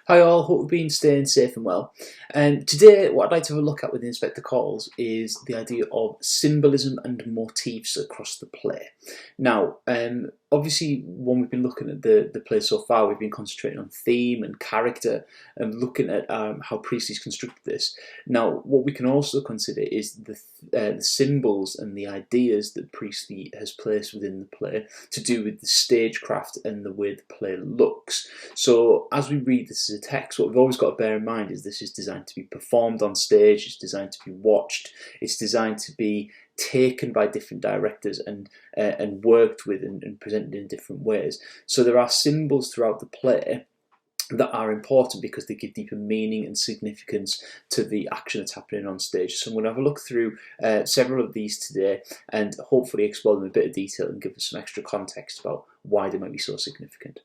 Hi all, hope you've been staying safe and well. Today what I'd like to have a look at with Inspector Calls is the idea of symbolism and motifs across the play. Now, obviously when we've been looking at the play so far, we've been concentrating on theme and character and looking at how Priestley's constructed this. Now, what we can also consider is the symbols and the ideas that Priestley has placed within the play to do with the stagecraft and the way the play looks. So as we read this as a text, what we've always got to bear in mind is this is designed to be performed on stage, it's designed to be watched, it's designed to be taken by different directors and worked with and presented in different ways. So there are symbols throughout the play that are important because they give deeper meaning and significance to the action that's happening on stage. So I'm going to have a look through several of these today and hopefully explore them in a bit of detail and give us some extra context about why they might be so significant.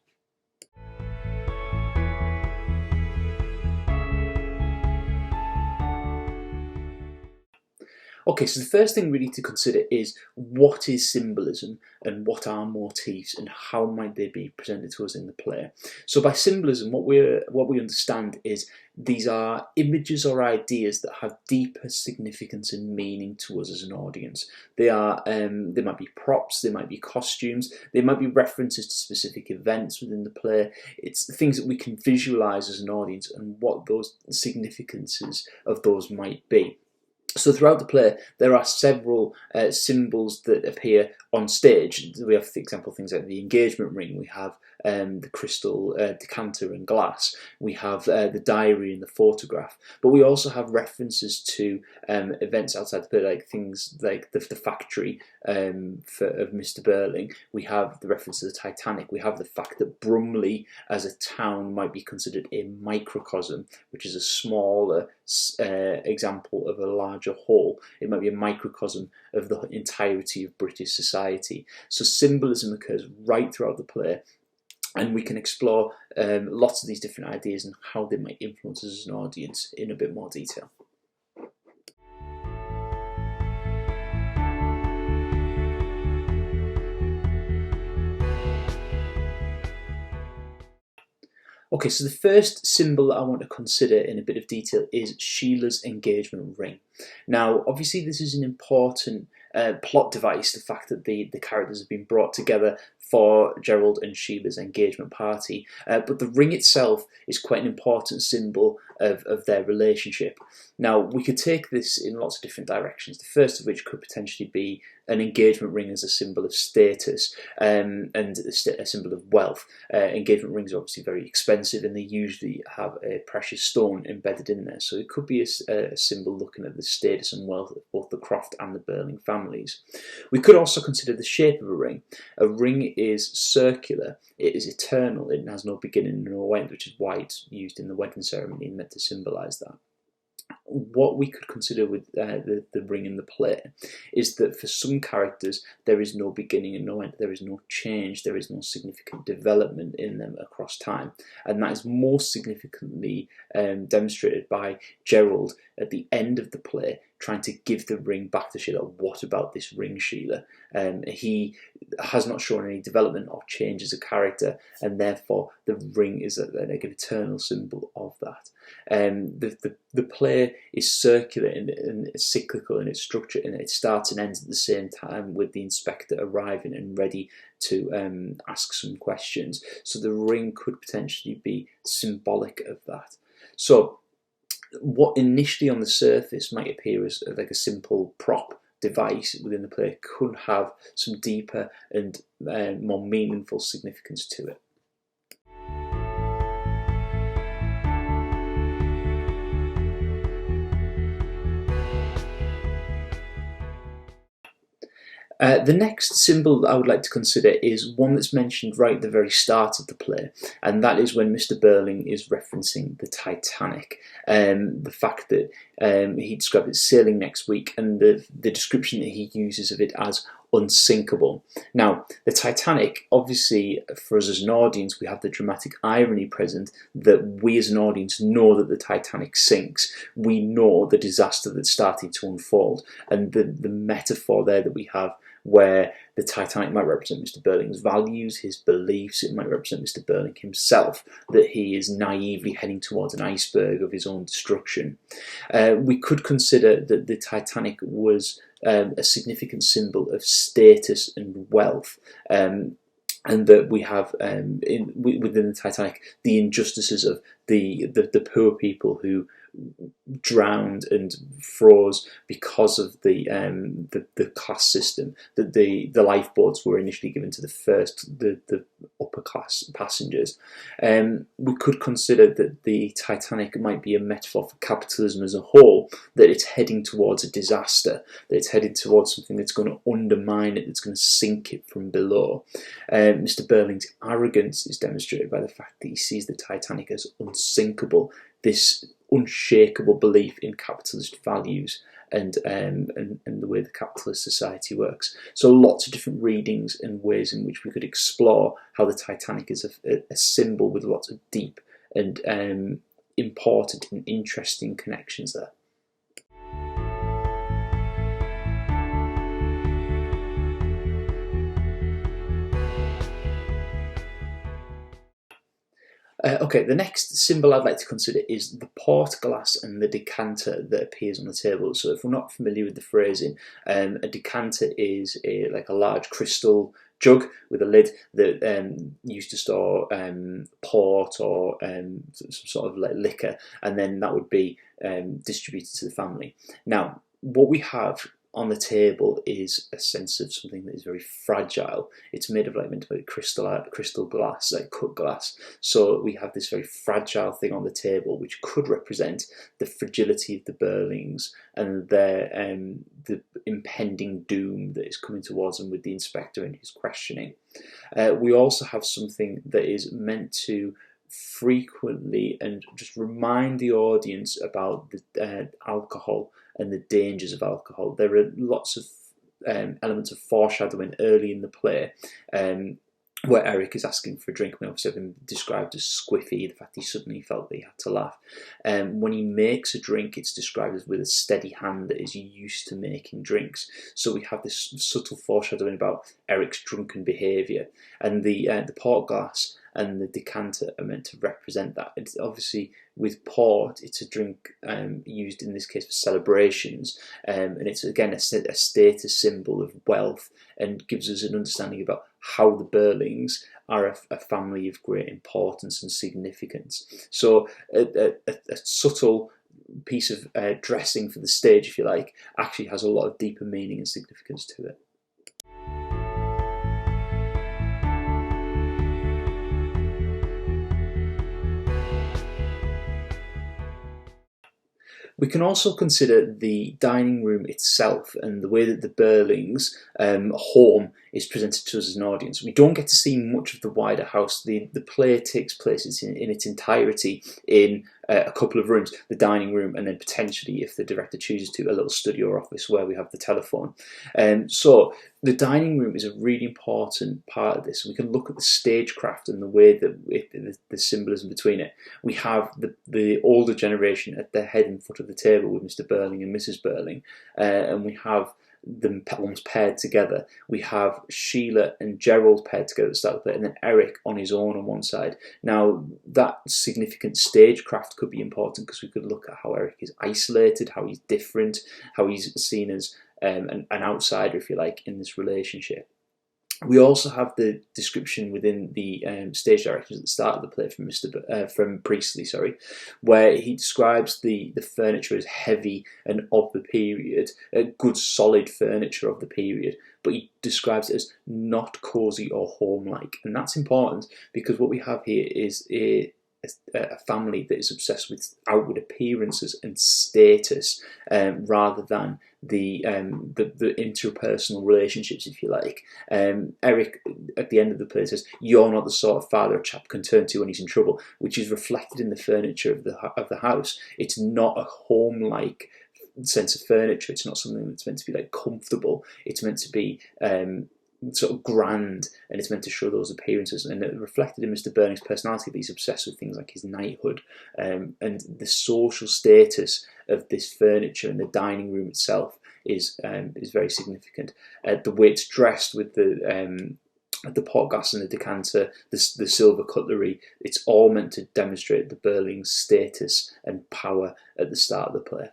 Okay, so the first thing we need to consider is what is symbolism and what are motifs and how might they be presented to us in the play. So by symbolism, what we understand is these are images or ideas that have deeper significance and meaning to us as an audience. They might be props, they might be costumes, they might be references to specific events within the play. It's things that we can visualize as an audience and what those significances of those might be. So throughout the play, there are several symbols that appear on stage. We have, for example, things like the engagement ring. We have the crystal decanter and glass. We have the diary and the photograph. But we also have references to events outside the play, like things like the factory of Mr. Burling. We have the reference to the Titanic. We have the fact that Brumley as a town might be considered a microcosm, which is a smaller example of a larger whole. It might be a microcosm of the entirety of British society. So symbolism occurs right throughout the play, and we can explore lots of these different ideas and how they might influence us as an audience in a bit more detail. Okay, so the first symbol that I want to consider in a bit of detail is Sheila's engagement ring. Now, obviously this is an important plot device, the fact that the characters have been brought together for Gerald and Sheila's engagement party, but the ring itself is quite an important symbol of their relationship. Now, we could take this in lots of different directions, the first of which could potentially be an engagement ring as a symbol of status and a symbol of wealth. Engagement rings are obviously very expensive and they usually have a precious stone embedded in there, so it could be a symbol looking at the status and wealth of both the Croft and the Burling families. We could also consider the shape of a ring. A ring is circular, it is eternal, it has no beginning and no end, which is why it's used in the wedding ceremony and meant to symbolise that. What we could consider with the ring in the play is that for some characters there is no beginning and no end, there is no change, there is no significant development in them across time, and that is most significantly demonstrated by Gerald at the end of the play trying to give the ring back to Sheila. What about this ring, Sheila? He has not shown any development or change as a character, and therefore the ring is an eternal symbol of that. The play is circular and cyclical in its structure, and it starts and ends at the same time with the inspector arriving and ready to ask some questions. So the ring could potentially be symbolic of that. So what initially on the surface might appear as like a simple prop device within the play could have some deeper and more meaningful significance to it. The next symbol that I would like to consider is one that's mentioned right at the very start of the play, and that is when Mr. Burling is referencing the Titanic. The fact that he described it sailing next week, and the description that he uses of it as unsinkable. Now, the Titanic, obviously for us as an audience, we have the dramatic irony present that we as an audience know that the Titanic sinks. We know the disaster that's starting to unfold, and the metaphor there that we have where the Titanic might represent Mr. Burling's values, his beliefs. It might represent Mr. Burling himself, that he is naively heading towards an iceberg of his own destruction. We could consider that the Titanic was a significant symbol of status and wealth. And that we have within the Titanic the injustices of the poor people who drowned and froze because of the class system. That the lifeboats were initially given to the upper class passengers. We could consider that the Titanic might be a metaphor for capitalism as a whole, that it's heading towards a disaster, that it's heading towards something that's going to undermine it, that's going to sink it from below. Mr. Burling's arrogance is demonstrated by the fact that he sees the Titanic as unsinkable, this unshakable belief in capitalist values and the way the capitalist society works. So lots of different readings and ways in which we could explore how the Titanic is a symbol with lots of deep and important and interesting connections there. Okay, the next symbol I'd like to consider is the port glass and the decanter that appears on the table. So if we're not familiar with the phrasing, a decanter is like a large crystal jug with a lid that used to store port or some sort of like liquor, and then that would be distributed to the family. Now, what we have on the table is a sense of something that is very fragile. It's made of meant to be crystal glass, like cut glass. So we have this very fragile thing on the table, which could represent the fragility of the Burlings and their the impending doom that is coming towards them with the inspector and his questioning. We also have something that is meant to frequently and just remind the audience about the alcohol and the dangers of alcohol. There are lots of elements of foreshadowing early in the play, where Eric is asking for a drink. We obviously have him described as squiffy, the fact he suddenly felt that he had to laugh. When he makes a drink, it's described as with a steady hand that is used to making drinks. So we have this subtle foreshadowing about Eric's drunken behaviour, and the port glass and the decanter are meant to represent that. It's obviously, with port, it's a drink used in this case for celebrations, and it's again a status symbol of wealth, and gives us an understanding about how the Burlings are a family of great importance and significance. So a subtle piece of dressing for the stage, if you like, actually has a lot of deeper meaning and significance to it. We can also consider the dining room itself and the way that the Burlings' home is presented to us as an audience. We don't get to see much of the wider house. The play takes place in its entirety in a couple of rooms, the dining room, and then potentially, if the director chooses to, a little studio or office where we have the telephone. So the dining room is a really important part of this. We can look at the stagecraft and the way that the symbolism between it. We have the older generation at the head and foot of the table with Mr. Burling and Mrs. Burling, and we have them almost paired together. We have Sheila and Gerald paired together at the start of the play, and then Eric on his own on one side. Now, that significant stagecraft could be important because we could look at how Eric is isolated, how he's different, how he's seen as an outsider, if you like, in this relationship. We also have the description within the stage directions at the start of the play from Priestley, where he describes the furniture as heavy and of the period, good solid furniture of the period, but he describes it as not cosy or home-like. And that's important because what we have here is a family that is obsessed with outward appearances and status, rather than the interpersonal relationships, if you like. Eric, at the end of the play, says, "You're not the sort of father a chap can turn to when he's in trouble," which is reflected in the furniture of the house. It's not a home-like sense of furniture. It's not something that's meant to be like comfortable. It's meant to be sort of grand, and it's meant to show those appearances, and it reflected in Mr. Burning's personality that he's obsessed with things like his knighthood, and the social status of this furniture and the dining room itself is very significant. The way it's dressed with the pot glass and the decanter, the silver cutlery, it's all meant to demonstrate the Burling's status and power at the start of the play.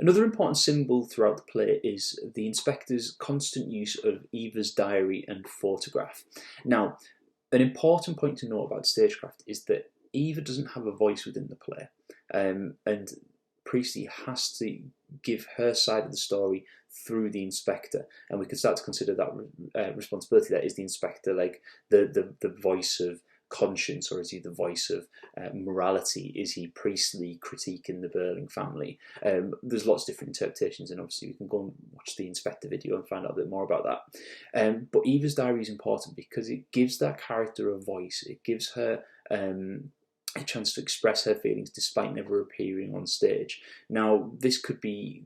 Another important symbol throughout the play is the inspector's constant use of Eva's diary and photograph. Now, an important point to note about stagecraft is that Eva doesn't have a voice within the play, and Priestley has to give her side of the story through the inspector, and we can start to consider that responsibility. That is the inspector, like the voice of conscience, or is he the voice of morality? Is he Priestley critiquing the Burling family? There's lots of different interpretations, and obviously you can go and watch the inspector video and find out a bit more about that. But Eva's diary is important because it gives that character a voice. It gives her a chance to express her feelings despite never appearing on stage. Now, this could be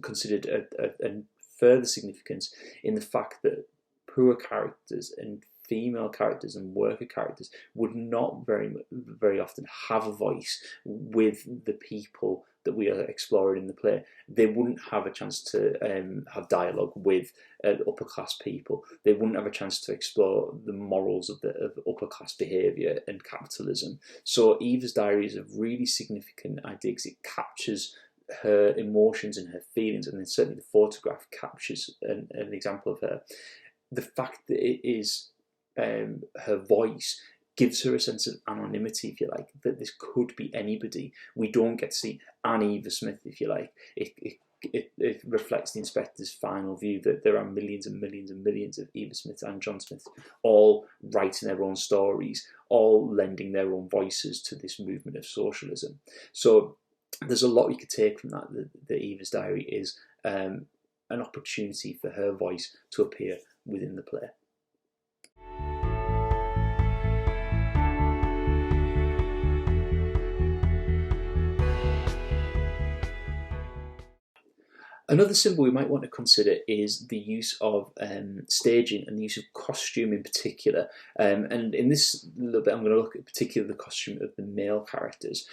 considered a further significance in the fact that poor characters and female characters and worker characters would not very often have a voice with the people that we are exploring in the play. They wouldn't have a chance to have dialogue with upper class people. They wouldn't have a chance to explore the morals of upper class behaviour and capitalism. So Eva's diary is a really significant idea because it captures her emotions and her feelings, and then certainly the photograph captures an example of her. The fact that it is her voice gives her a sense of anonymity, if you like, that this could be anybody. We don't get to see an Eva Smith, if you like. It reflects the inspector's final view that there are millions and millions and millions of Eva Smiths and John Smiths, all writing their own stories, all lending their own voices to this movement of socialism. So there's a lot you could take from that. The Eva's diary is an opportunity for her voice to appear within the play. Another symbol we might want to consider is the use of staging and the use of costume in particular. And in this little bit, I'm going to look at particularly the costume of the male characters.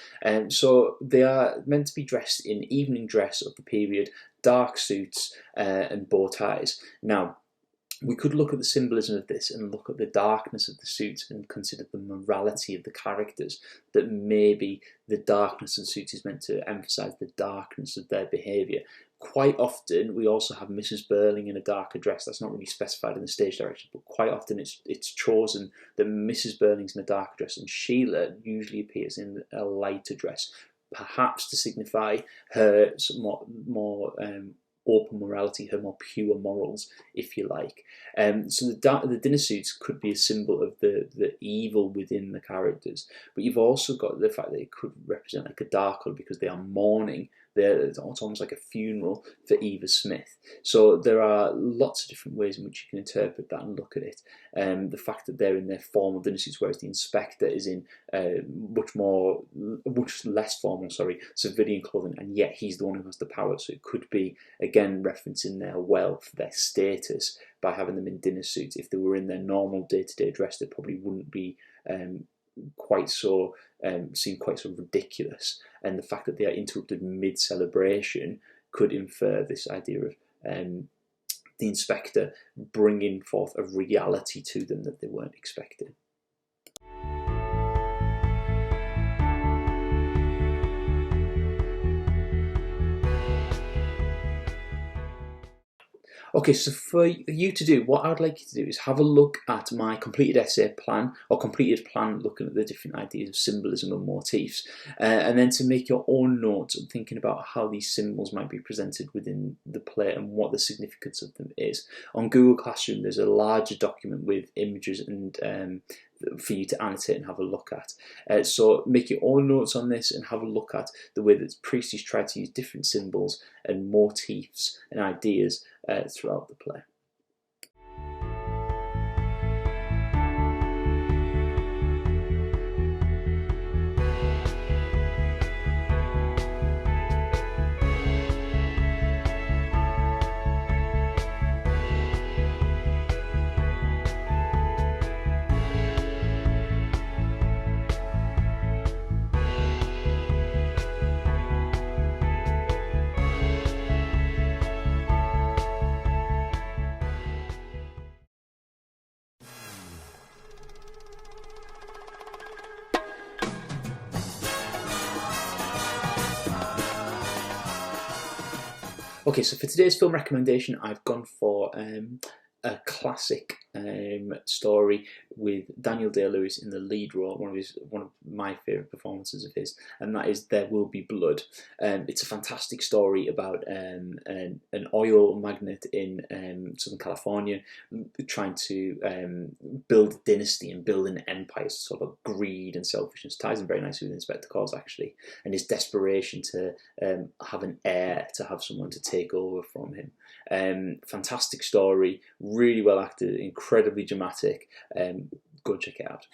So they are meant to be dressed in evening dress of the period, dark suits and bow ties. Now, we could look at the symbolism of this and look at the darkness of the suits and consider the morality of the characters, that maybe the darkness of the suits is meant to emphasise the darkness of their behaviour. Quite often we also have Mrs. Burling in a darker dress. That's not really specified in the stage direction, but quite often it's chosen that Mrs. Burling's in a darker dress and Sheila usually appears in a lighter dress, perhaps to signify her more open morality, her more pure morals, if you like. So the dinner suits could be a symbol of the evil within the characters, but you've also got the fact that it could represent like a dark colour because they are mourning. It's almost like a funeral for Eva Smith. So there are lots of different ways in which you can interpret that and look at it. The fact that they're in their formal dinner suits, whereas the inspector is in much less formal, civilian clothing, and yet he's the one who has the power. So it could be, again, referencing their wealth, their status, by having them in dinner suits. If they were in their normal day-to-day dress, they probably wouldn't be seem quite so ridiculous, and the fact that they are interrupted mid-celebration could infer this idea of the inspector bringing forth a reality to them that they weren't expecting. Okay, so for you to do, what I'd like you to do is have a look at my completed essay plan, or completed plan looking at the different ideas of symbolism and motifs, and then to make your own notes and thinking about how these symbols might be presented within the play and what the significance of them is. On Google Classroom, there's a larger document with images and for you to annotate and have a look at. So make your own notes on this and have a look at the way that Priestley's tried to use different symbols and motifs and ideas throughout the play. Okay, so for today's film recommendation, I've gone for a classic story with Daniel Day-Lewis in the lead role, one of my favourite performances of his, and that is There Will Be Blood. It's a fantastic story about an oil magnate in Southern California trying to build a dynasty and build an empire. So sort of greed and selfishness ties in very nicely with Inspector Calls, actually, and his desperation to have an heir, to have someone to take over from him. Fantastic story, really well acted, incredibly dramatic. Go and check it out.